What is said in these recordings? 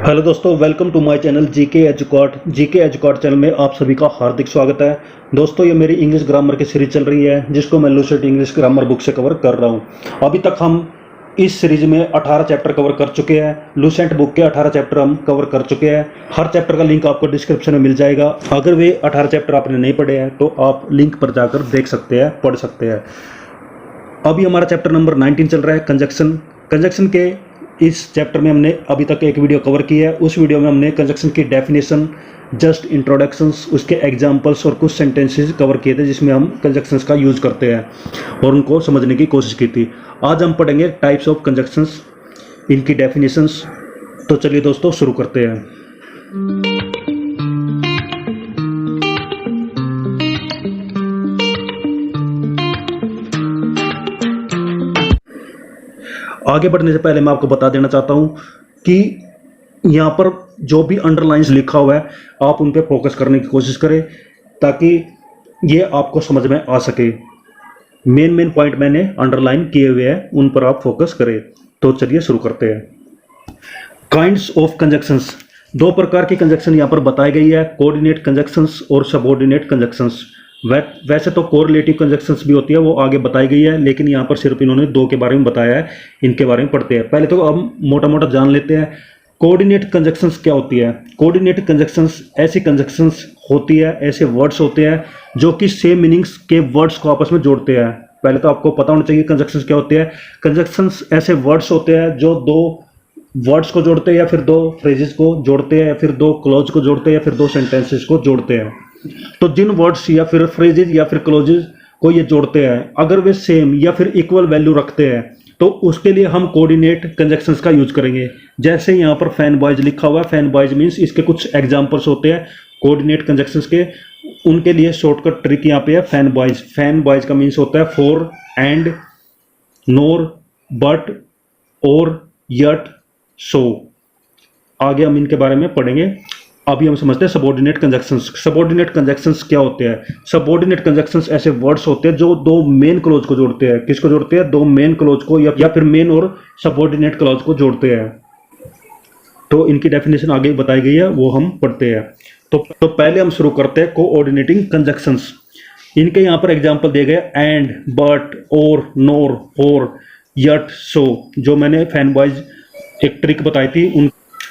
Hello दोस्तों, welcome to my channel GK एजुकॉट channel में आप सभी का हार्दिक स्वागत है। दोस्तों, ये मेरी इंग्लिश ग्रामर की सीरीज चल रही है जिसको मैं लूसेंट इंग्लिश ग्रामर बुक से कवर कर रहा हूँ। अभी तक हम इस सीरीज में 18 चैप्टर कवर कर चुके हैं। लूसेंट बुक के 18 चैप्टर हम कवर कर चुके हैं। हर चैप्टर का लिंक आपको डिस्क्रिप्शन में मिल जाएगा। अगर वे 18 चैप्टर आपने नहीं पढ़े हैं तो आप लिंक पर जाकर देख सकते हैं, पढ़ सकते हैं। अभी हमारा चैप्टर नंबर 19 चल रहा है, कंजक्शन के इस चैप्टर में हमने अभी तक एक वीडियो कवर की है। उस वीडियो में हमने कंजक्शन की डेफिनेशन, जस्ट इंट्रोडक्शंस, उसके एग्जांपल्स और कुछ सेंटेंसेस कवर किए थे जिसमें हम कंजक्शंस का यूज़ करते हैं और उनको समझने की कोशिश की थी। आज हम पढ़ेंगे टाइप्स ऑफ कंजक्शंस, इनकी डेफिनेशंस। तो चलिए दोस्तों, शुरू करते हैं। आगे बढ़ने से पहले मैं आपको बता देना चाहता हूं कि यहाँ पर जो भी अंडरलाइंस लिखा हुआ है आप उन पर फोकस करने की कोशिश करें ताकि ये आपको समझ में आ सके। मेन पॉइंट मैंने अंडरलाइन किए हुए हैं, उन पर आप फोकस करें। तो चलिए शुरू करते हैं। काइंड्स ऑफ कंजक्शंस, दो प्रकार की कंजक्शन यहाँ पर बताई गई है, कोऑर्डिनेट कंजक्शंस और सबऑर्डिनेट कंजक्शंस। वैसे तो कोरिलेटिव कंजक्शंस भी होती है, वो आगे बताई गई है, लेकिन यहाँ पर सिर्फ इन्होंने दो के बारे में बताया है। इनके बारे में पढ़ते हैं। पहले तो हम मोटा मोटा जान लेते हैं कोऑर्डिनेट कंजक्शंस क्या होती है। कोऑर्डिनेट कंजक्शंस ऐसी कंजक्शंस होती है, ऐसे वर्ड्स होते हैं जो कि सेम मीनिंग्स के वर्ड्स को आपस में जोड़ते हैं। पहले तो आपको पता होना चाहिए कंजक्शंस क्या होते हैं। कंजक्शंस ऐसे वर्ड्स होते हैं जो दो वर्ड्स को जोड़ते हैं, या फिर दो फ्रेजेस को जोड़ते हैं, या फिर दो क्लॉज को जोड़ते हैं, या फिर दो सेंटेंसेस को जोड़ते हैं। तो जिन वर्ड्स या फिर फ्रेजेस या फिर क्लॉजेस को ये जोड़ते हैं, अगर वे सेम या फिर इक्वल वैल्यू रखते हैं तो उसके लिए हम कोऑर्डिनेट कंजक्शंस का यूज करेंगे। जैसे यहाँ पर फैन बॉयज लिखा हुआ है, फैन बॉयज मीन्स इसके कुछ एग्जांपल्स होते हैं कोऑर्डिनेट कंजक्शंस के। उनके लिए शॉर्टकट ट्रिक यहाँ पे है फैन बॉयज। फैन बॉयज का मीन्स होता है फॉर, एंड, नोर, बट, और, यट, सो। आगे हम इनके बारे में पढ़ेंगे। अभी हम समझते हैं सबऑर्डिनेट कंजक्शंस। सबऑर्डिनेट कंजक्शंस क्या होते हैं? सबऑर्डिनेट कंजक्शंस ऐसे वर्ड्स होते हैं जो दो मेन क्लॉज को जोड़ते हैं। किसको जोड़ते हैं? दो मेन क्लॉज को, या फिर मेन और सबऑर्डिनेट क्लॉज को जोड़ते हैं। तो इनकी डेफिनेशन आगे बताई गई है, वो हम पढ़ते हैं। तो पहले हम शुरू करते हैं कोऑर्डिनेटिंग कंजक्शंस। इनके यहाँ पर एग्जाम्पल दिए गए एंड, बट, और, नोर, फॉर, यट, सो। जो मैंने फैन बॉयज एक ट्रिक बताई थी उन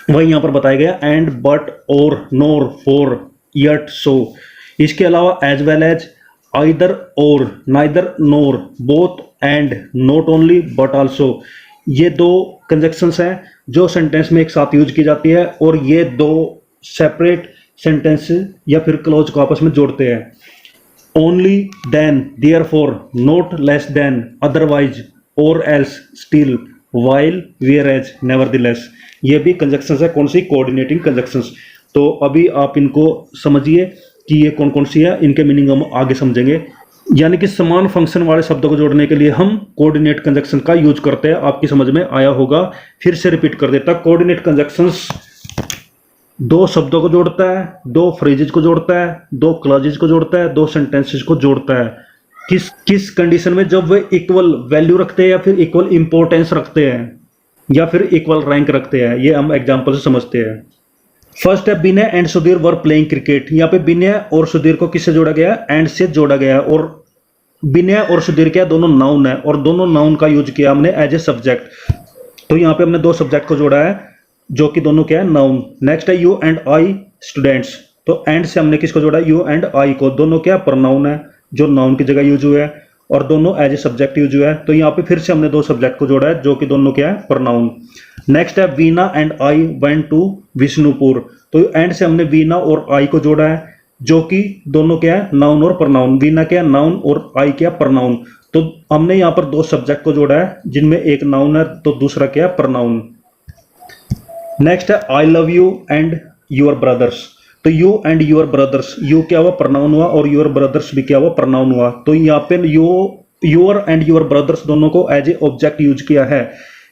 वही यहाँ पर बताया गया, एंड, बट, और, नोर, फॉर, यट, सो। इसके अलावा एज वेल एज, आइदर और, neither NOR, both, and, not only but also. ये दो कंजक्शंस हैं जो सेंटेंस में एक साथ यूज की जाती है, और ये दो सेपरेट सेंटेंस या फिर क्लॉज को आपस में जोड़ते हैं। Only, then, therefore, not less than, otherwise, और else, still, while, whereas, nevertheless. ये भी कंजक्शंस है। कौन सी? Coordinating conjunctions. तो अभी आप इनको समझिए कि ये कौन कौन सी है, इनके मीनिंग हम आगे समझेंगे। यानी कि समान फंक्शन वाले शब्दों को जोड़ने के लिए हम कोऑर्डिनेट कंजक्शन का यूज करते हैं। आपकी समझ में आया होगा, फिर से रिपीट कर देता। कोऑर्डिनेट कंजक्शंस दो शब्दों को जोड़ता है, दो फ्रेजेस को जोड़ता है, दो क्लॉजेस को जोड़ता है, दो सेंटेंसेस को जोड़ता है। किस कंडीशन में? जब वे इक्वल वैल्यू रखते हैं, या फिर इक्वल इंपॉर्टेंस रखते हैं, या फिर इक्वल रैंक रखते हैं। ये हम एग्जांपल से समझते हैं। फर्स्ट है, Vinay and Sudhir were playing cricket. यहाँ पे विनय और सुधीर को किससे जोड़ा गया? एंड से जोड़ा गया। और विनय और सुधीर क्या? दोनों नाउन है, और दोनों नाउन का यूज किया हमने एज ए सब्जेक्ट। तो यहाँ पे हमने दो सब्जेक्ट को जोड़ा है जो कि दोनों क्या है? नाउन। नेक्स्ट है यू एंड आई स्टूडेंट्स। तो एंड से हमने किसको जोड़ा? यू एंड आई को। दोनों क्या? प्रोनाउन है, जो नाउन की जगह यूज हुआ है, और दोनों एज ए सब्जेक्ट यूज हुआ है। तो यहाँ पे फिर से हमने दो सब्जेक्ट को जोड़ा है जो कि दोनों क्या है? प्रोनाउन। नेक्स्ट है, Veena and I went to Vishnupur. तो एंड से हमने वीना और आई को जोड़ा है जो कि दोनों क्या है? नाउन और प्रोनाउन। वीना क्या? नाउन, और आई क्या? प्रोनाउन। तो हमने यहाँ पर दो सब्जेक्ट को जोड़ा है जिनमें एक नाउन है तो दूसरा क्या? प्रोनाउन। नेक्स्ट है, I love you and your brothers. तो you and your brothers, you क्या हुआ? प्रोनाउन हुआ, और यूर ब्रदर्स भी क्या हुआ? प्रोनाउन हुआ। तो यहाँ पे यूर एंड यूर ब्रदर्स दोनों को एज ए ऑब्जेक्ट यूज किया है।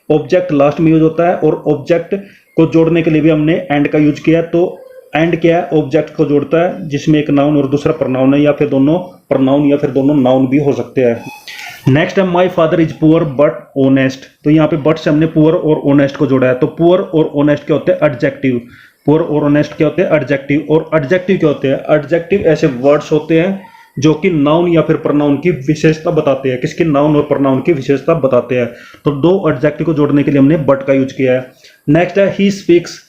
ऑब्जेक्ट लास्ट में यूज होता है, और ऑब्जेक्ट को जोड़ने के लिए भी हमने एंड का यूज किया है। तो एंड क्या है? ऑब्जेक्ट को जोड़ता है जिसमें एक नाउन और दूसरा प्रोनाउन है, या फिर दोनों प्रोनाउन या फिर दोनों नाउन भी हो सकते हैं। नेक्स्ट है my father is poor but honest. तो यहाँ पे बट से हमने पुअर और ऑनेस्ट को जोड़ा है। तो पुअर और ऑनेस्ट क्या होते हैं? एडजेक्टिव। पुअर और ऑनेस्ट क्या होते हैं? एडजेक्टिव। और एडजेक्टिव क्या होते हैं? एडजेक्टिव ऐसे वर्ड्स होते हैं जो कि नाउन या फिर प्रनाउन की विशेषता बताते हैं। किसकी? नाउन और प्रनाउन की विशेषता बताते हैं। तो दो एडजेक्टिव को जोड़ने के लिए हमने बट का यूज किया है। नेक्स्ट है he speaks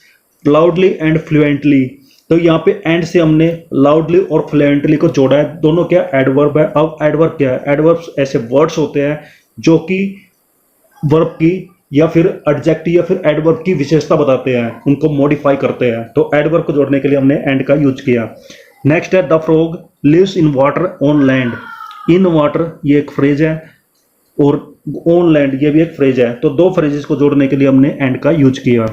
loudly and fluently. तो यहाँ पे एंड से हमने लाउडली और फ्लुएंटली को जोड़ा है। दोनों क्या? एडवर्ब है। अब एडवर्ब क्या है? एडवर्ब्स ऐसे वर्ड्स होते हैं जो कि वर्ब की या फिर एडजेक्टिव या फिर एडवर्ब की विशेषता बताते हैं, उनको मॉडिफाई करते हैं। तो एडवर्ब को जोड़ने के लिए हमने एंड का यूज किया। नेक्स्ट है the frog lives in water on land. In water ये एक फ्रेज है और ऑन लैंड ये भी एक फ्रेज है। तो दो फ्रेजेस को जोड़ने के लिए हमने एंड का यूज किया।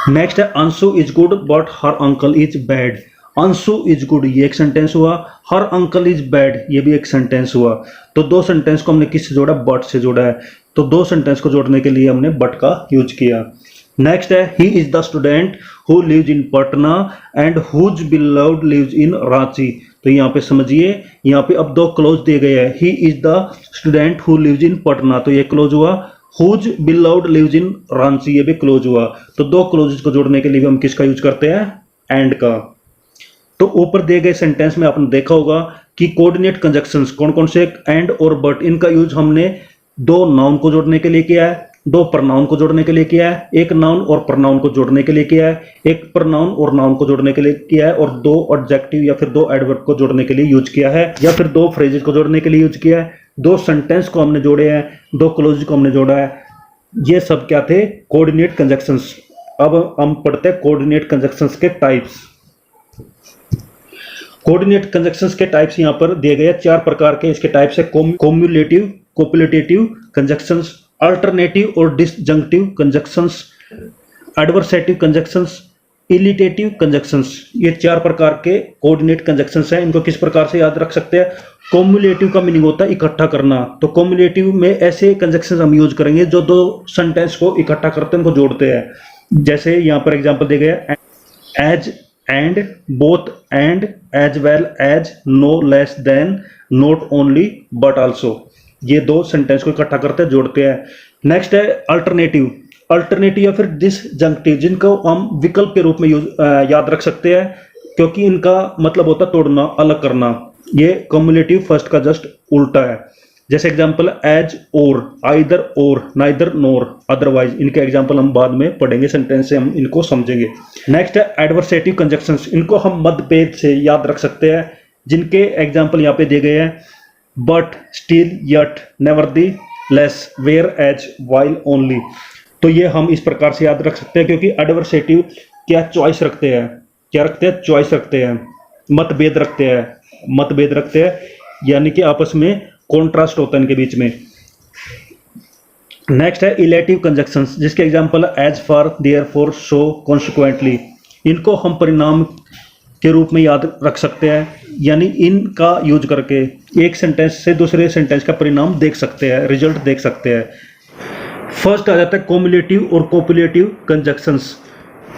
नेक्स्ट है Anshu is good but her uncle is bad. Anshu is good ये एक सेंटेंस हुआ, हर अंकल इज बैड ये भी एक सेंटेंस हुआ। तो दो सेंटेंस को हमने किससे जोड़ा? बट से जोड़ा है। तो दो सेंटेंस को जोड़ने के लिए हमने बट का यूज किया। नेक्स्ट है he is the student who lives in Patna and whose beloved lives in Ranchi. तो यहाँ पे समझिए, यहाँ पे अब दो क्लोज दिए गए हैं। He is the student who lives in Patna तो ये क्लोज हुआ। Whose beloved lives in Ranchi ये भी क्लोज हुआ। तो दो क्लोजेस को जोड़ने के लिए भी हम किसका यूज करते हैं? एंड का। तो ऊपर दिए गए सेंटेंस में आपने देखा होगा कि कोऑर्डिनेट कंजक्शंस कौन कौन से? एंड और बट। इनका यूज हमने दो नाउन को जोड़ने के लिए किया है, दो प्रनाउन को जोड़ने के लिए किया है, एक नाउन और प्रनाउन को जोड़ने के लिए किया है, एक प्रनाउन और नाउन को जोड़ने के लिए किया है, और दो एडजेक्टिव या फिर दो एडवर्ब को जोड़ने के लिए यूज किया है, या फिर दो फ्रेजेस को जोड़ने के लिए यूज किया है, दो सेंटेंस को हमने जोड़े हैं, दो क्लोज को हमने जोड़ा है। ये सब क्या थे? Coordinate conjunctions. अब हम पढ़ते हैं कोऑर्डिनेट कंजक्शंस के टाइप्स। कोऑर्डिनेट कंजक्शंस के टाइप्स यहाँ पर दिए गए हैं, चार प्रकार के इसके टाइप्स है। कोम्युलेटिव, कोपुलेटिव कंजक्शंस, अल्टरनेटिव और डिसजंक्टिव कंजक्शंस, एडवर्सेटिव कंजक्शंस, इलिटेटिव कंजक्शंस। ये चार प्रकार के कोऑर्डिनेट कंजक्शंस हैं। इनको किस प्रकार से याद रख सकते हैं? कोम्युलेटिव का मीनिंग होता है इकट्ठा करना। तो कोम्युलेटिव में ऐसे कंजक्शंस हम यूज करेंगे जो दो सेंटेंस को इकट्ठा करते हैं, उनको जोड़ते हैं। जैसे यहाँ पर एग्जांपल दिए गए as and, both and, as well as, no less than, not only but also. ये दो सेंटेंस को इकट्ठा करते हैं, जोड़ते हैं। नेक्स्ट है अल्टरनेटिव। अल्टरनेटिव या फिर डिसजंक्टिव, जिनको हम विकल्प के रूप में याद रख सकते हैं, क्योंकि इनका मतलब होता है तोड़ना, अलग करना। ये कम्युलेटिव फर्स्ट का जस्ट उल्टा है। जैसे एग्जांपल एज और, आइदर और, नाइदर नोर, अदरवाइज। इनके एग्जांपल हम बाद में पढ़ेंगे, सेंटेंस से हम इनको समझेंगे। नेक्स्ट है एडवर्सेटिव कंजक्शंस। इनको हम मध्यभेद से याद रख सकते हैं, जिनके एग्जांपल यहाँ पे दिए गए हैं। But, still, yet, nevertheless, whereas, while, only. तो ये हम इस प्रकार से याद रख सकते हैं, क्योंकि एडवर्सेटिव क्या चॉइस रखते हैं? क्या रखते हैं? चॉइस रखते हैं, मतभेद रखते हैं। मतभेद रखते हैं यानी कि आपस में कॉन्ट्रास्ट होता है इनके बीच में। नेक्स्ट है इलेटिव कंजक्शंस, जिसके एग्जांपल है as for, therefore, so, consequently. इनको हम परिणाम के रूप में याद रख सकते हैं, यानी इनका यूज करके एक सेंटेंस से दूसरे सेंटेंस का परिणाम देख सकते हैं, रिजल्ट देख सकते हैं। फर्स्ट आ जाता है कोम्युलेटिव और कोपुलेटिव कंजक्शंस।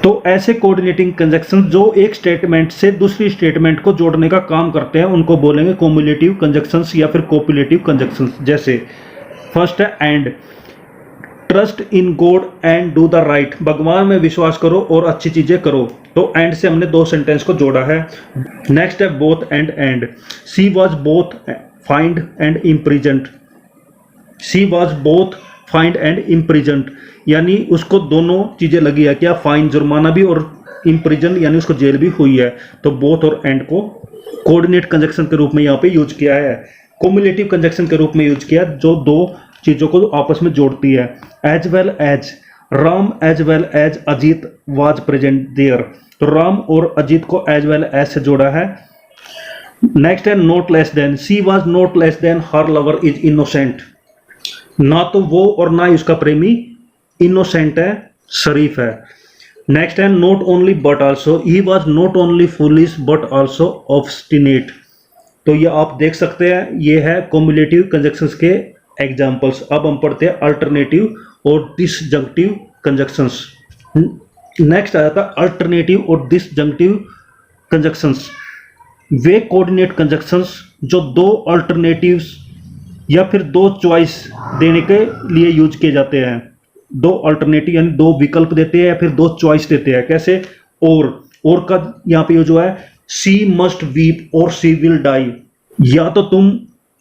तो ऐसे कोऑर्डिनेटिंग कंजक्शंस जो एक स्टेटमेंट से दूसरी स्टेटमेंट को जोड़ने का काम करते हैं, उनको बोलेंगे कोम्युलेटिव कंजक्शंस या फिर कोपुलेटिव कंजक्शंस। जैसे फर्स्ट है and, trust in God and do the right. भगवान में विश्वास करो और अच्छी चीजें करो। तो एंड से हमने दो सेंटेंस को जोड़ा है। नेक्स्ट है both and, she was both fined and imprisoned. She was both fined and imprisoned, यानी उसको दोनों चीजें लगी है। क्या? फाइन, जुर्माना भी, और इम्प्रिजन यानी उसको जेल भी हुई है। तो बोथ और एंड को कोऑर्डिनेट कंजक्शन के रूप में यहाँ पे यूज किया है। कोम्युलेटिव कंजक्शन के रूप में यूज किया, जो दो चीजों को आपस में जोड़ती है। As well as, Ram as well as Ajit was present there. तो राम और अजीत को एज वेल एज से जोड़ा है। नेक्स्ट है not less then, she was not less then her lover is innocent. ना तो वो और ना ही उसका प्रेमी इनोसेंट है, शरीफ है। नेक्स्ट है not only but also, he was not only foolish but also obstinate. तो ये आप देख सकते हैं, ये है कोम्युलेटिव कंजक्शंस के एग्जांपल्स। अब हम पढ़ते हैं अल्टरनेटिव और डिसजंक्टिव कंजक्शंस। नेक्स्ट आ जाता है अल्टरनेटिव और डिसजंक्टिव कंजक्शंस। वे कोऑर्डिनेट कंजक्शंस जो दो अल्टरनेटिव्स या फिर दो चॉइस देने के लिए यूज किए जाते हैं। दो अल्टरनेटिव यानी दो विकल्प देते हैं या फिर दो चॉइस देते हैं। कैसे? और का यहाँ पे यूज हुआ है, शी मस्ट वीप और शी विल डाई, या तो तुम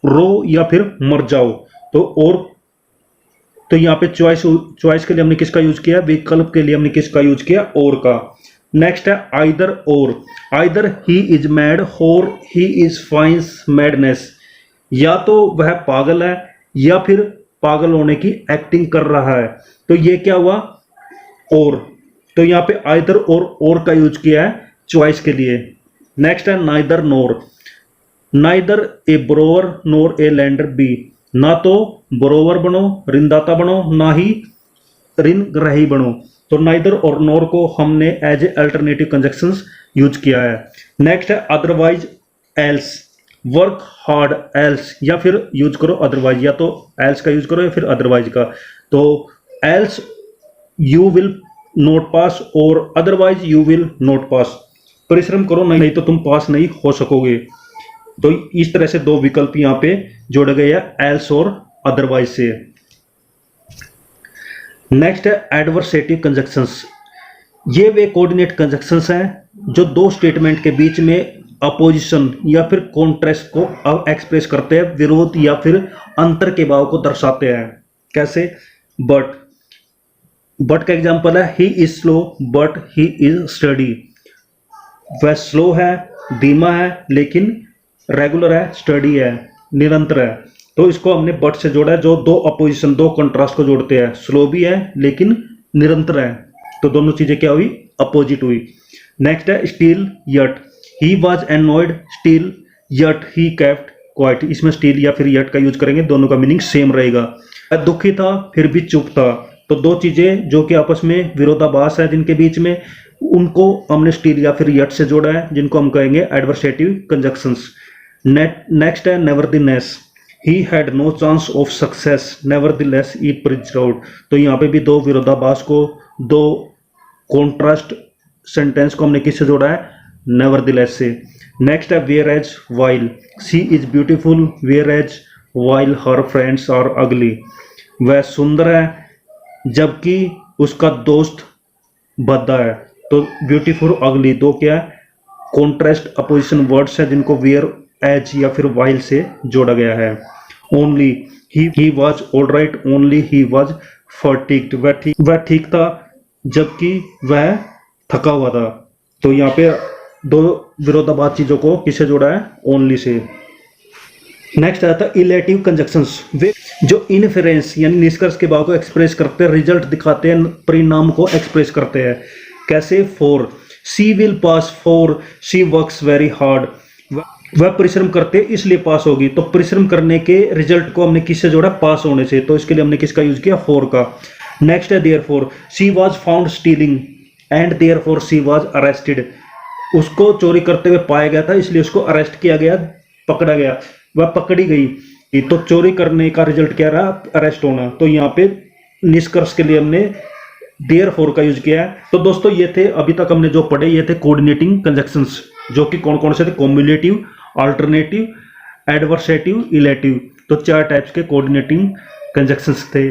रो या फिर मर जाओ। तो और, तो यहाँ पे चॉइस के लिए हमने किसका यूज किया? विकल्प के लिए हमने किसका यूज किया? और का। नेक्स्ट है आइदर और, आइदर ही इज मैड और ही इज फाइंस मैडनेस, या तो वह पागल है या फिर पागल होने की एक्टिंग कर रहा है। तो ये क्या हुआ? और। तो यहाँ पे आइदर और का यूज किया है चॉइस के लिए। नेक्स्ट है नाइदर नोर, नाइदर ए बोरोवर नोर ए लैंडर बी, ना तो बोरोवर बनो ऋणदाता बनो ना ही ऋण ग्रही बनो। तो नाइदर और नोर को हमने as a alternative conjunctions use किया है। नेक्स्ट है otherwise else, work hard else, या फिर यूज करो अदरवाइज, या तो एल्स का यूज करो या फिर अदरवाइज का। तो एल्स यू विल नोट पास और अदरवाइज यू विल नोट पास, परिश्रम करो नहीं तो तुम पास नहीं हो सकोगे। तो इस तरह से दो विकल्प यहाँ पे जोड़े गए हैं एल्स और अदरवाइज से। नेक्स्ट है एडवर्सेटिव कंजक्शंस। ये वे कोऑर्डिनेट कंजक्शंस हैं जो दो स्टेटमेंट के बीच में अपोजिशन या फिर कॉन्ट्रास्ट को एक्सप्रेस करते हैं, विरोध या फिर अंतर के भाव को दर्शाते हैं। कैसे? बट का एग्जांपल है he is slow but he is study, वह स्लो है, धीमा है, लेकिन रेगुलर है, स्टडी है, निरंतर है। तो इसको हमने बट से जोड़ा है, जो दो अपोजिशन, दो कंट्रास्ट को जोड़ते हैं। स्लो भी है लेकिन निरंतर है, तो दोनों चीजें क्या हुई? अपोजिट हुई। नेक्स्ट है still yet, he was annoyed still yet he kept quite, इसमें स्टिल या फिर यट का यूज करेंगे, दोनों का मीनिंग सेम रहेगा। दुखी था फिर भी चुप था, तो दो चीजें जो कि आपस में विरोधाभास है जिनके बीच में, उनको हमने स्टिल या फिर यट से जोड़ा है, जिनको हम कहेंगे एडवर्सेटिव कंजक्शंस। नेक्स्ट है nevertheless, he had no chance of success nevertheless he persevered, तो यहाँ पे भी दो विरोधाभास को, दो कॉन्ट्रास्ट सेंटेंस को हमने किससे जोड़ा है? नेवरदलेस से। नेक्स्ट है whereas while, she is beautiful whereas while her friends are ugly, वह सुंदर है जबकि उसका दोस्त भद्दा है। तो ब्यूटीफुल अगली दो क्या है? कॉन्ट्रास्ट अपोजिशन वर्ड्स है जिनको वेयर एज या फिर वाइल से जोड़ा गया है। Only he was all right only he was fatigued, वह ठीक था जबकि वह थका हुआ था। तो यहाँ पे दो विरोधाभास चीजों को किससे जोड़ा है? Only say. नेक्स्ट आता है इलेटिव कंजक्शंस, वे जो इनफेरेंस यानी निष्कर्ष के भाव को एक्सप्रेस करते हैं, रिजल्ट दिखाते हैं, परिणाम को एक्सप्रेस करते हैं। कैसे? For she will pass for she works very hard, वह परिश्रम करते इसलिए पास होगी। तो परिश्रम करने के रिजल्ट को हमने किससे जोड़ा? पास होने से। तो इसके लिए हमने किसका यूज किया? फॉर का। नेक्स्ट है therefore, she was found stealing and therefore she was arrested, उसको चोरी करते हुए पाया गया था इसलिए उसको अरेस्ट किया गया, पकड़ा गया, वह पकड़ी गई। तो चोरी करने का रिजल्ट क्या रहा? अरेस्ट होना। तो यहाँ पे निष्कर्ष के लिए हमने देयरफॉर का यूज किया है। तो दोस्तों ये थे अभी तक हमने जो पढ़े, ये थे कोऑर्डिनेटिंग कंजक्शंस, जो कि कौन कौन से थे? Cumulative, alternative, adversative, illative. तो चार टाइप्स के कोऑर्डिनेटिंग कंजक्शंस थे।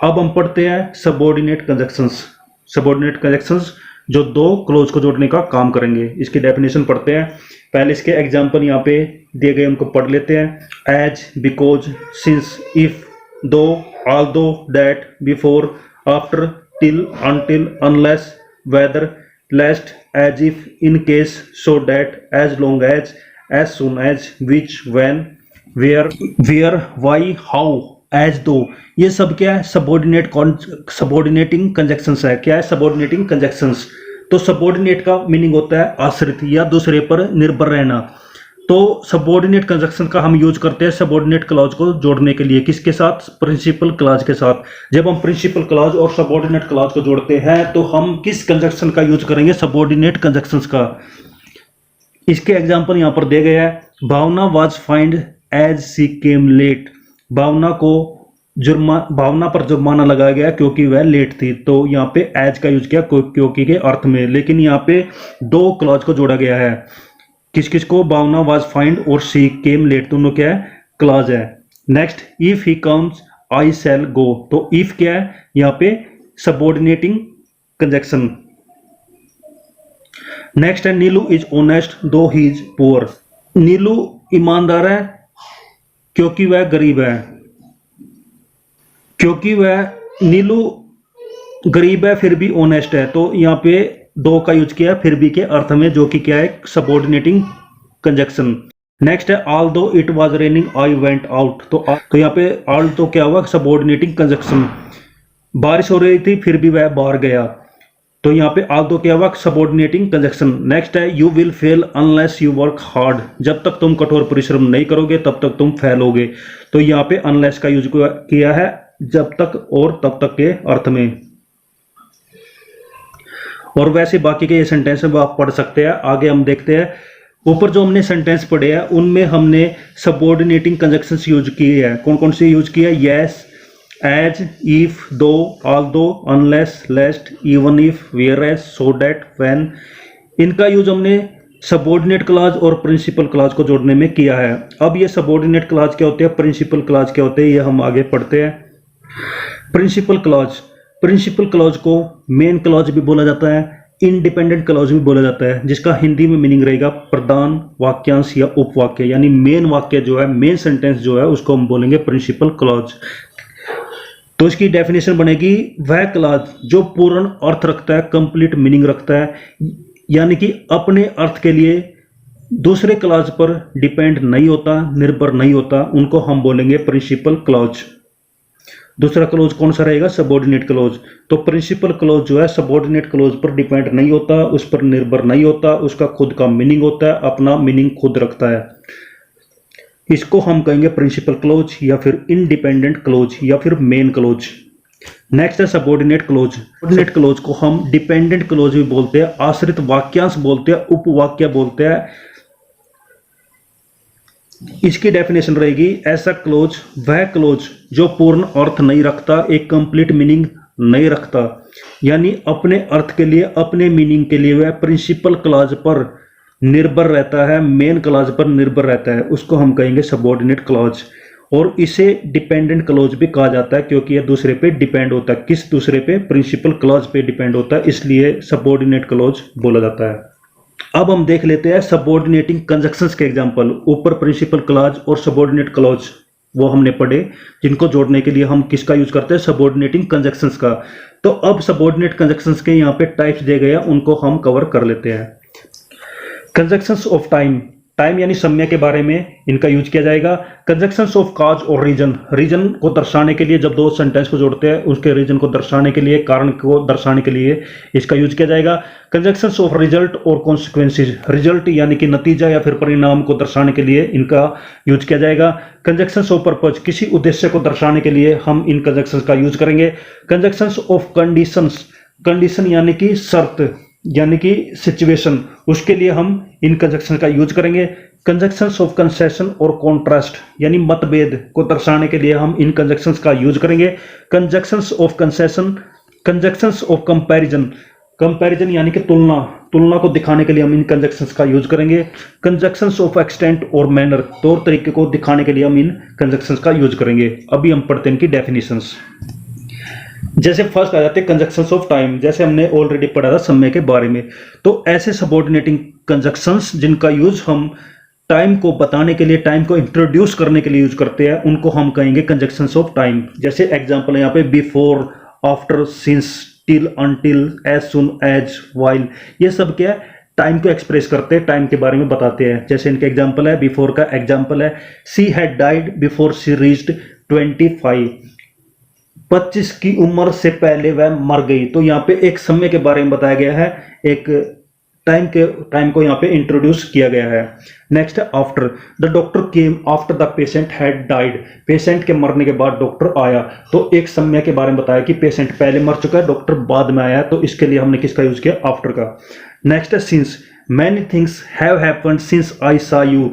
अब हम पढ़ते हैं सबऑर्डिनेट कंजक्शंस। सबऑर्डिनेट कंजक्शंस जो दो क्लोज को जोड़ने का काम करेंगे, इसकी डेफिनेशन पढ़ते हैं। पहले इसके एग्जाम्पल यहाँ पे दिए गए, उनको पढ़ लेते हैं। As, because, since, if, though, although, that, before, after, till, until, unless, whether, lest, as if, in case, so that, as long as soon as, which, when, where, why, how, as though. ये सब क्या है? Subordinating conjunctions है। क्या है? Subordinating conjunctions. तो subordinate का meaning होता है आश्रित या दूसरे पर निर्भर रहना। तो सबऑर्डिनेट कंजक्शन का हम यूज करते हैं सबऑर्डिनेट क्लॉज को जोड़ने के लिए। किसके साथ? प्रिंसिपल क्लॉज के साथ। जब हम प्रिंसिपल क्लॉज और सबऑर्डिनेट क्लॉज को जोड़ते हैं तो हम किस कंजक्शन का यूज करेंगे? सबऑर्डिनेट कंजक्शंस का। इसके एग्जाम्पल यहाँ पर दिए गए हैं। Bhavana was fined as she came late, Bhavana पर जुर्माना लगाया गया क्योंकि वह लेट थी। तो यहाँ पे एज का यूज किया क्योंकि के अर्थ में, लेकिन यहाँ पे दो क्लॉज को जोड़ा गया है। किस किस को? भावना वाज फाइंड और सी केम लेट, दोनों क्या है? क्लॉज है। Next if he comes I shall go, तो इफ क्या है यहाँ पे सबऑर्डिनेटिंग कंजक्शन। नेक्स्ट है नीलू इज ऑनेस्ट दो ही इज पुअर, नीलू ईमानदार है क्योंकि वह गरीब है, क्योंकि वह नीलू गरीब है फिर भी ऑनेस्ट है, तो यहाँ पे दो का यूज किया फिर भी के अर्थ में, जो कि क्या है सबऑर्डिनेटिंग कंजक्शन। नेक्स्ट है ऑल दो it was raining I went out, तो यहाँ पे ऑल तो क्या हुआ सबऑर्डिनेटिंग कंजक्शन, बारिश हो रही थी फिर भी वह बाहर गया, तो यहाँ पे ऑल दो क्या हुआ सबऑर्डिनेटिंग कंजक्शन। नेक्स्ट है you will fail unless you work hard, जब तक तुम कठोर परिश्रम नहीं करोगे तब तक तुम फेल होगे, तो यहाँ पे अनलेस का यूज किया है जब तक और तब तक के अर्थ में। और वैसे बाकी के ये सेंटेंस में आप पढ़ सकते हैं। आगे हम देखते हैं, ऊपर जो हमने सेंटेंस पढ़े हैं उनमें हमने सबऑर्डिनेटिंग कंजक्शंस यूज किए हैं। कौन कौन से यूज किए हैं? Yes, as, if, though, although, unless, lest, even if, whereas, so that, when. इनका यूज हमने सबऑर्डिनेट क्लॉज और प्रिंसिपल क्लॉज को जोड़ने में किया है। अब ये सबऑर्डिनेट क्लॉज क्या होते हैं, प्रिंसिपल क्लॉज क्या होते हैं, ये हम आगे पढ़ते हैं। प्रिंसिपल क्लॉज को मेन क्लॉज भी बोला जाता है, इंडिपेंडेंट क्लॉज भी बोला जाता है, जिसका हिंदी में मीनिंग रहेगा प्रधान वाक्यांश या उपवाक्य, यानी मेन वाक्य जो है, मेन सेंटेंस जो है, उसको हम बोलेंगे प्रिंसिपल क्लॉज। तो इसकी डेफिनेशन बनेगी वह क्लॉज जो पूर्ण अर्थ रखता है, कंप्लीट मीनिंग रखता है, यानी कि अपने अर्थ के लिए दूसरे क्लॉज पर डिपेंड नहीं होता, निर्भर नहीं होता, उनको हम बोलेंगे प्रिंसिपल क्लॉज। दूसरा क्लोज कौन सा रहेगा? Subordinate close. तो प्रिंसिपल क्लोज जो है सबऑर्डिनेट क्लोज पर डिपेंड नहीं होता, उस पर निर्भर नहीं होता, उसका खुद का मीनिंग होता है, अपना मीनिंग खुद रखता है। इसको हम कहेंगे प्रिंसिपल क्लोज या फिर इंडिपेंडेंट क्लोज या फिर मेन क्लोज। नेक्स्ट है सबऑर्डिनेट क्लोज। सबऑर्डिनेट क्लोज को हम डिपेंडेंट क्लोज भी बोलते हैं, आश्रित वाक्यांश बोलते हैं, उपवाक्य बोलते हैं। इसकी डेफिनेशन रहेगी ऐसा क्लोज वह क्लोज जो पूर्ण अर्थ नहीं रखता, एक कंप्लीट मीनिंग नहीं रखता, यानी अपने अर्थ के लिए, अपने मीनिंग के लिए वह प्रिंसिपल क्लॉज पर निर्भर रहता है, मेन क्लॉज पर निर्भर रहता है, उसको हम कहेंगे सबऑर्डिनेट क्लॉज। और इसे डिपेंडेंट क्लॉज भी कहा जाता है क्योंकि यह दूसरे पे डिपेंड होता है। किस दूसरे पे? प्रिंसिपल क्लॉज पे डिपेंड होता है, इसलिए सबऑर्डिनेट क्लॉज बोला जाता है। अब हम देख लेते हैं सबऑर्डिनेटिंग कंजक्शंस के एग्जांपल। ऊपर प्रिंसिपल क्लॉज और सबऑर्डिनेट क्लॉज वो हमने पढ़े, जिनको जोड़ने के लिए हम किसका यूज करते हैं? सबऑर्डिनेटिंग कंजक्शंस का। तो अब सबऑर्डिनेट कंजक्शंस के यहाँ पे टाइप्स दिए गए हैं, उनको हम कवर कर लेते हैं। कंजक्शंस ऑफ टाइम, टाइम यानी समय के बारे में इनका यूज किया जाएगा। कंजक्शंस ऑफ कॉज और रीजन, रीजन को दर्शाने के लिए जब दो सेंटेंस को जोड़ते हैं उसके रीजन को दर्शाने के लिए, कारण को दर्शाने के लिए इसका यूज किया जाएगा। कंजक्शंस ऑफ रिजल्ट और कॉन्सिक्वेंसेज, रिजल्ट यानी कि नतीजा या फिर परिणाम को दर्शाने के लिए इनका यूज किया जाएगा। कंजक्शंस ऑफ पर्पज, किसी उद्देश्य को दर्शाने के लिए हम इन कंजक्शंस का यूज करेंगे। कंजक्शंस ऑफ कंडीशंस, कंडीशन यानी कि शर्त यानी कि सिचुएशन, उसके लिए हम इन कंजक्शन का यूज करेंगे। कंजक्शंस ऑफ कंसेशन और कॉन्ट्रास्ट यानी मतभेद को दर्शाने के लिए हम इन कंजक्शंस का यूज करेंगे। Conjunctions of concession, conjunctions of comparison, comparison यानी कि तुलना, तुलना को दिखाने के लिए हम इन कंजक्शंस का यूज करेंगे। कंजक्शंस ऑफ एक्सटेंट और मैनर, तौर तरीके को दिखाने के लिए हम इन कंजक्शंस का यूज करेंगे। अभी हम पढ़ते हैं इनकी डेफिनेशंस। जैसे फर्स्ट आ जाते हैं कंजक्शंस ऑफ टाइम, जैसे हमने ऑलरेडी पढ़ा था समय के बारे में। तो ऐसे सबऑर्डिनेटिंग कंजक्शंस जिनका यूज हम टाइम को बताने के लिए, टाइम को इंट्रोड्यूस करने के लिए यूज करते हैं, उनको हम कहेंगे कंजक्शंस ऑफ टाइम। जैसे एग्जांपल है यहाँ पे before, after, since, till, until, as soon, as, while, ये सब क्या है? टाइम को एक्सप्रेस करते हैं, टाइम के बारे में बताते हैं। जैसे इनके एग्जांपल है, बिफोर का एग्जांपल है she had died before she reached 25, 25 की उम्र से पहले वह मर गई। तो यहाँ पे एक समय के बारे में बताया गया है, एक टाइम को यहाँ पे इंट्रोड्यूस किया गया है। नेक्स्ट है after, the doctor came after the patient had died, patient के मरने के बाद डॉक्टर आया। तो एक समय के बारे में बताया कि पेशेंट पहले मर चुका है, डॉक्टर बाद में आया, तो इसके लिए हमने किसका यूज किया? आफ्टर का। नेक्स्ट है since, many things have happened since I saw you,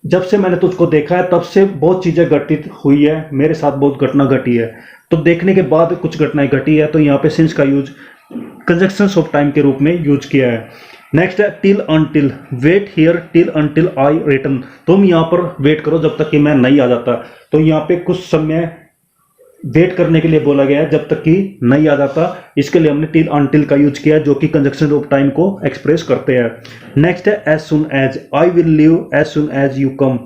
जब से मैंने तुझको देखा है तब से बहुत चीजें घटित हुई है, मेरे साथ बहुत घटना घटी है। तो देखने के बाद कुछ घटनाएं घटी है, तो यहाँ पे सिंस का यूज कंजक्शंस ऑफ टाइम के रूप में यूज किया है। नेक्स्ट है till until, wait here till until I return, तुम यहाँ पर वेट करो जब तक कि मैं नहीं आ जाता। तो यहाँ पे कुछ समय वेट करने के लिए बोला गया है जब तक कि नहीं आ जाता, इसके लिए हमने टिल अनटिल का यूज किया है जो कि कंजक्शन ऑफ टाइम को एक्सप्रेस करते हैं। नेक्स्ट है as soon as, I will leave as soon as you come,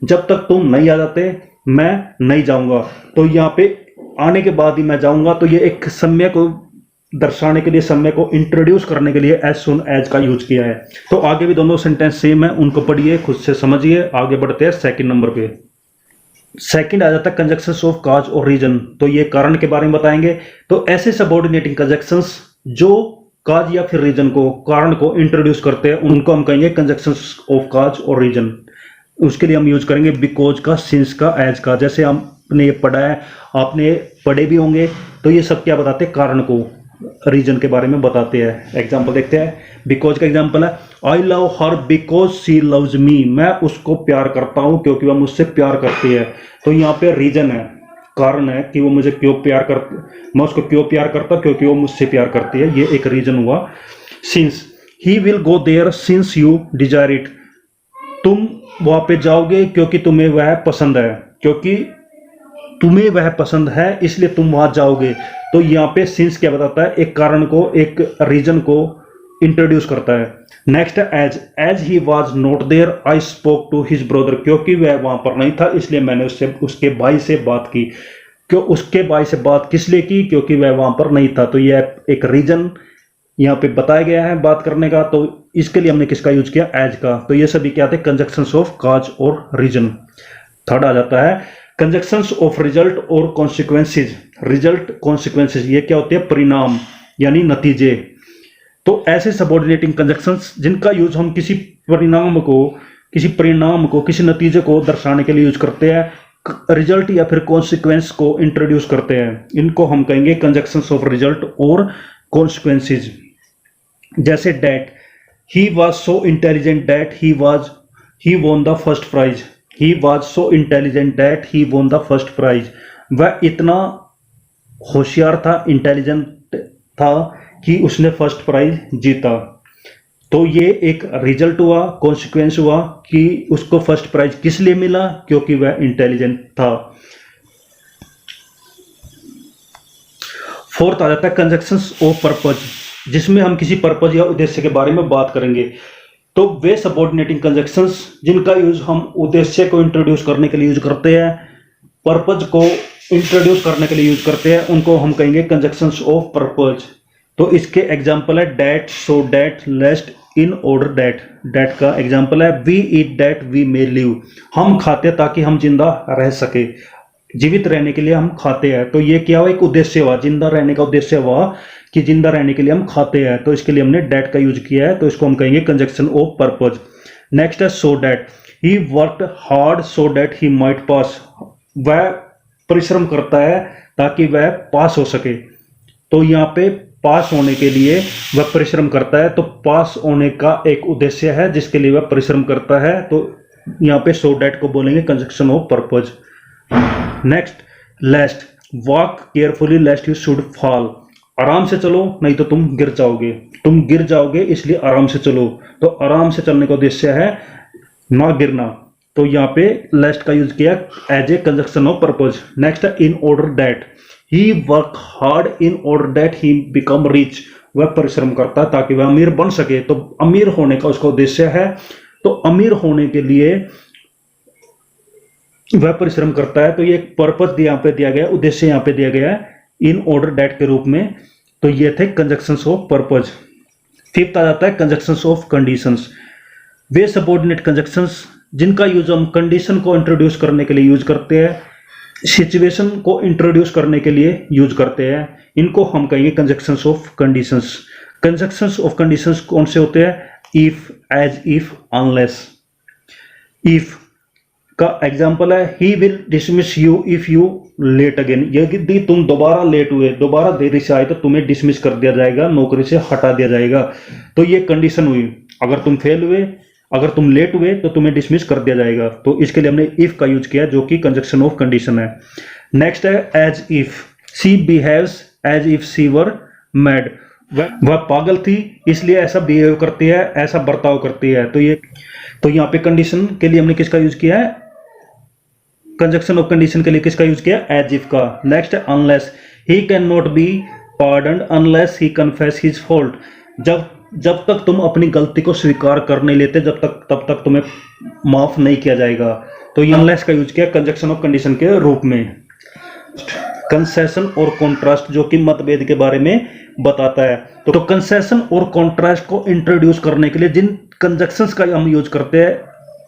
जब तक तुम नहीं आ जाते मैं नहीं जाऊंगा। तो यहाँ पे आने के बाद ही मैं जाऊंगा, तो ये एक समय को दर्शाने के लिए, समय को इंट्रोड्यूस करने के लिए एज सुन एज का यूज किया है। तो आगे भी दोनों सेंटेंस सेम है, उनको पढ़िए, खुद से समझिए। आगे बढ़ते हैं सेकंड नंबर पे। सेकंड आ जाता है कंजक्शंस ऑफ काज और रीजन, तो ये कारण के बारे में बताएंगे। तो ऐसे सबऑर्डिनेटिंग कंजक्शंस जो काज या फिर रीजन को, कारण को इंट्रोड्यूस करते हैं, उनको हम कहेंगे कंजक्शंस ऑफ काज और रीजन। उसके लिए हम यूज करेंगे बिकॉज का, सिंस का, एज का। जैसे आपने ये पढ़ा है, आपने पढ़े भी होंगे, तो ये सब क्या बताते हैं, कारण को, रीजन के बारे में बताते हैं। एग्जाम्पल देखते हैं। बिकॉज का एग्जाम्पल है I love her because she loves me, मैं उसको प्यार करता हूं क्योंकि वह मुझसे प्यार करती है। तो यहाँ पे रीजन है, कारण है कि वो मुझे क्यों प्यार कर, मैं उसको क्यों प्यार करता, क्योंकि वो मुझसे प्यार करती है, ये एक रीजन हुआ। Since he will go there since you desire it, तुम वहां पे जाओगे क्योंकि तुम्हें वह पसंद है, क्योंकि तुम्हें वह पसंद है इसलिए तुम वहां जाओगे। तो यहाँ पे सिंस क्या बताता है, एक कारण को, एक रीजन को इंट्रोड्यूस करता है। नेक्स्ट है as, as he was not there I spoke to his brother, क्योंकि वह वहां पर नहीं था इसलिए मैंने उससे, उसके भाई से बात की। क्यों उसके भाई से बात किस लिए की, क्योंकि वह वहां पर नहीं था। तो यह एक रीजन यहाँ पे बताया गया है बात करने का, तो इसके लिए हमने किसका यूज किया, एज का। तो ये सभी क्या थे, कंजक्शंस ऑफ काज और रीजन। थर्ड आ जाता है कंजक्शंस ऑफ रिजल्ट और कॉन्सिक्वेंसेज। रिजल्ट, कॉन्सिक्वेंसेज, ये क्या होते हैं, परिणाम यानी नतीजे। तो ऐसे सबऑर्डिनेटिंग कंजक्शंस जिनका यूज हम किसी परिणाम को, किसी नतीजे को दर्शाने के लिए यूज करते हैं, रिजल्ट या फिर कॉन्सिक्वेंस को इंट्रोड्यूस करते हैं, इनको हम कहेंगे कंजक्शंस ऑफ रिजल्ट और कॉन्सिक्वेंसेज। जैसे that, he was so intelligent that he won the first prize, he was so intelligent that he won the first prize, वह इतना होशियार था, इंटेलिजेंट था कि उसने फर्स्ट प्राइज जीता। तो ये एक रिजल्ट हुआ, कॉन्सिक्वेंस हुआ कि उसको फर्स्ट प्राइज किस लिए मिला, क्योंकि वह इंटेलिजेंट था। फोर्थ आ जाता है कंजक्शंस ऑफ पर्पज, जिसमें हम किसी पर्पज या उद्देश्य के बारे में बात करेंगे। तो वे सबऑर्डिनेटिंग कंजक्शंस जिनका यूज हम उद्देश्य को इंट्रोड्यूस करने के लिए यूज करते हैं, पर्पज को इंट्रोड्यूस करने के लिए यूज करते हैं, उनको हम कहेंगे कंजक्शंस ऑफ पर्पज। तो इसके एग्जांपल है that, so that, lest, in order that. That का एग्जांपल है we eat that we may live, हम खाते ताकि हम जिंदा रह सके, जीवित रहने के लिए हम खाते हैं। तो ये क्या हुआ, एक उद्देश्य हुआ, जिंदा रहने का उद्देश्य हुआ कि जिंदा रहने के लिए हम खाते हैं, तो इसके लिए हमने डेट का यूज किया है, तो इसको हम कहेंगे कंजक्शन ऑफ पर्पज। नेक्स्ट है so that, he worked hard so that he might pass, वह परिश्रम करता है ताकि वह पास हो सके। तो यहाँ पे पास होने के लिए वह परिश्रम करता है, तो पास होने का एक उद्देश्य है जिसके लिए वह परिश्रम करता है, तो यहाँ पे सो डेट को बोलेंगे conjunction of purpose. Next lest, walk carefully lest you should fall, आराम से चलो नहीं तो तुम गिर जाओगे, तुम गिर जाओगे इसलिए आराम से चलो। तो आराम से चलने का उद्देश्य है ना गिरना, तो यहाँ पे लेस्ट का यूज किया as a conjunction of purpose. Next है in order that, he work hard in order that he become rich, वह परिश्रम करता है ताकि वह अमीर बन सके। तो अमीर होने का उसका उद्देश्य है, तो अमीर होने के लिए वह परिश्रम करता है। तो ये पर्पज यहाँ पे दिया गया, उद्देश्य यहाँ पे दिया गया है इन ऑर्डर डेट के रूप में। तो ये थे कंजक्शंस ऑफ पर्पज। फिफ्थ आ जाता है conjunctions of conditions, way subordinate conjunctions जिनका यूज हम कंडीशन को इंट्रोड्यूस करने के लिए यूज करते हैं, सिचुएशन को इंट्रोड्यूस करने के लिए यूज करते हैं, इनको हम कहेंगे conjunctions of conditions. Conjunctions of conditions कौन से होते हैं, if, as if, unless. If का एग्जाम्पल है he will dismiss you if you late again, यदि तुम दोबारा लेट हुए, दोबारा देरी से आए तो तुम्हें डिसमिस कर दिया जाएगा, नौकरी से हटा दिया जाएगा। तो ये कंडीशन हुई, अगर तुम फेल हुए, अगर तुम लेट हुए तो तुम्हें डिसमिस कर दिया जाएगा। तो इसके लिए हमने इफ का यूज किया जो कि कंजक्शन ऑफ कंडीशन है। नेक्स्ट है as if, she behaves as if she were mad, वह पागल थी इसलिए ऐसा बिहेव करती है, ऐसा बर्ताव करती है। तो यहाँ पे कंडीशन के लिए हमने किसका यूज किया है, कंजक्शन ऑफ कंडीशन के लिए किसका यूज किया, एज इफ का। नेक्स्ट है unless he can not be pardoned unless he confess his fault. जब तक तुम अपनी गलती को स्वीकार कर नहीं लेते तब तक तुम्हें माफ नहीं किया जाएगा। तो ये अनलेस का यूज किया कंजक्शन ऑफ कंडीशन के रूप में। कंसेशन और कॉन्ट्रास्ट जो कि मतभेद के बारे में बताता है। तो कंसेशन और कॉन्ट्रास्ट को इंट्रोड्यूस करने के लिए जिन कंजक्शंस का हम यूज करते हैं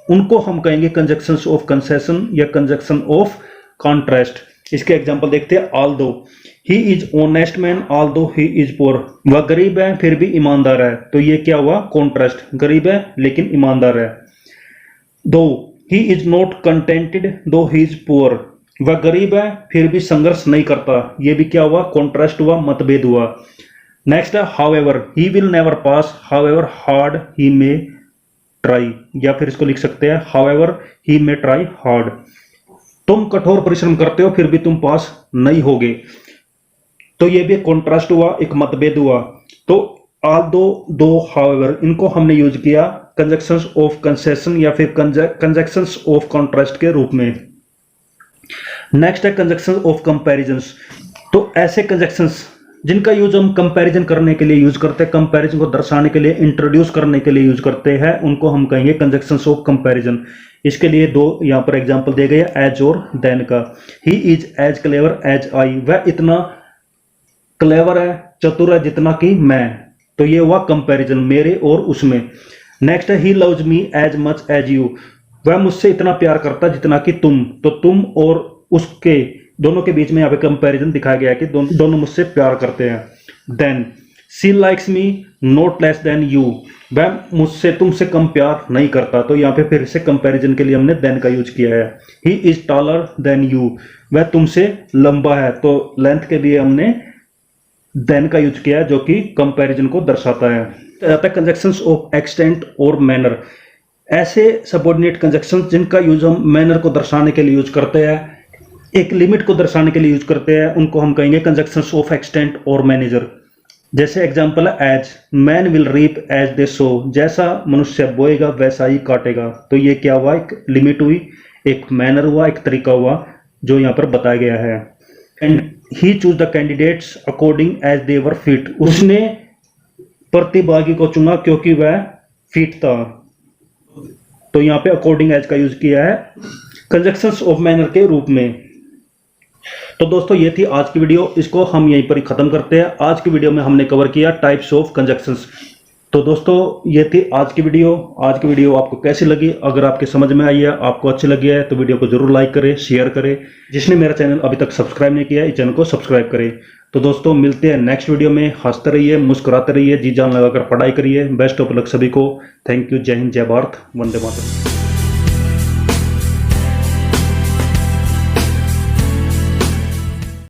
उनको हम कहेंगे कंजक्शंस ऑफ कंसेशन या कंजक्शन ऑफ कॉन्ट्रास्ट। इसके एग्जांपल देखते हैं। Although he is honest man although he is poor. वह गरीब है फिर भी ईमानदार है। तो ये क्या हुआ, कॉन्ट्रास्ट, गरीब है लेकिन ईमानदार है। दो ही इज नॉट कंटेंटेड दो ही इज पुअर। वह गरीब है फिर भी संघर्ष नहीं करता। ये भी क्या हुआ, कॉन्ट्रास्ट हुआ, मतभेद हुआ। नेक्स्ट है however he will never pass however hard he may try, या फिर इसको लिख सकते हैं however he may try hard. तुम कठोर परिश्रम करते हो फिर भी तुम पास नहीं होगे। तो ये भी कॉन्ट्रास्ट हुआ, एक मतभेद हुआ। तो ऑल्दो, दो, हाउएवर इनको हमने यूज किया कंजक्शंस ऑफ कंसेशन या फिर कंजक्शंस ऑफ कॉन्ट्रास्ट के रूप में। नेक्स्ट है कंजक्शंस ऑफ कंपैरिजंस। तो ऐसे कंजक्शंस जिनका यूज हम कंपैरिजन करने के लिए यूज करते हैं, कंपैरिजन को दर्शाने के लिए, इंट्रोड्यूस करने के लिए यूज करते हैं, उनको हम कहेंगे कंजक्शंस ऑफ कंपैरिजन। इसके लिए दो यहाँ पर एग्जांपल दिए गए, एज और देन का। He is as clever as I. वह इतना क्लेवर है, चतुर है जितना कि मैं। तो ये हुआ कंपैरिजन, मेरे और उसमें। नेक्स्ट है he loves me as much as you. वह मुझसे इतना प्यार करता जितना कि तुम। तो तुम और उसके दोनों के बीच में यहाँ पे कंपैरिजन दिखाया गया है कि दोनों मुझसे प्यार करते हैं। Then she likes me not less than you. वह मुझसे तुमसे कम प्यार नहीं करता। तो यहाँ पे फिर से कंपैरिजन के लिए हमने देन का यूज किया है। He is taller than you. वह तुमसे लंबा है। तो लेंथ के लिए हमने देन का यूज किया है जो कि कंपैरिजन को दर्शाता है। कंजक्शंस ऑफ एक्सटेंट और मैनर। ऐसे सबऑर्डिनेट कंजक्शंस जिनका यूज हम मैनर को दर्शाने के लिए यूज करते हैं, एक लिमिट को दर्शाने के लिए यूज करते हैं, उनको हम कहेंगे कंजक्शंस ऑफ एक्सटेंट और मैनेजर। जैसे एग्जांपल है as man will reap as they sow. जैसा मनुष्य बोएगा वैसा ही काटेगा। तो ये क्या हुआ, एक लिमिट हुई, एक मैनर हुआ, एक तरीका हुआ जो यहाँ पर बताया गया है। And he choose the candidates according as they were fit. उसने प्रतिभागी को चुना क्योंकि वह फिट था। तो यहाँ पे अकॉर्डिंग एज का यूज किया है कंजक्शंस ऑफ मैनर के रूप में। तो दोस्तों ये थी आज की वीडियो, इसको हम यहीं पर ही खत्म करते हैं। आज की वीडियो में हमने कवर किया टाइप्स ऑफ कंजक्शंस। तो दोस्तों ये थी आज की वीडियो। आज की वीडियो आपको कैसी लगी? अगर आपके समझ में आई है, आपको अच्छी लगी है, तो वीडियो को जरूर लाइक करें, शेयर करें। जिसने मेरा चैनल अभी तक सब्सक्राइब नहीं किया है, इस चैनल को सब्सक्राइब करें। तो दोस्तों मिलते हैं नेक्स्ट वीडियो में। हंसते रहिए, मुस्कुराते रहिए, जी जान लगाकर पढ़ाई करिए। बेस्ट ऑफ लक सभी को। Thank you. जय हिंद, जय भारत, वंदे मातरम।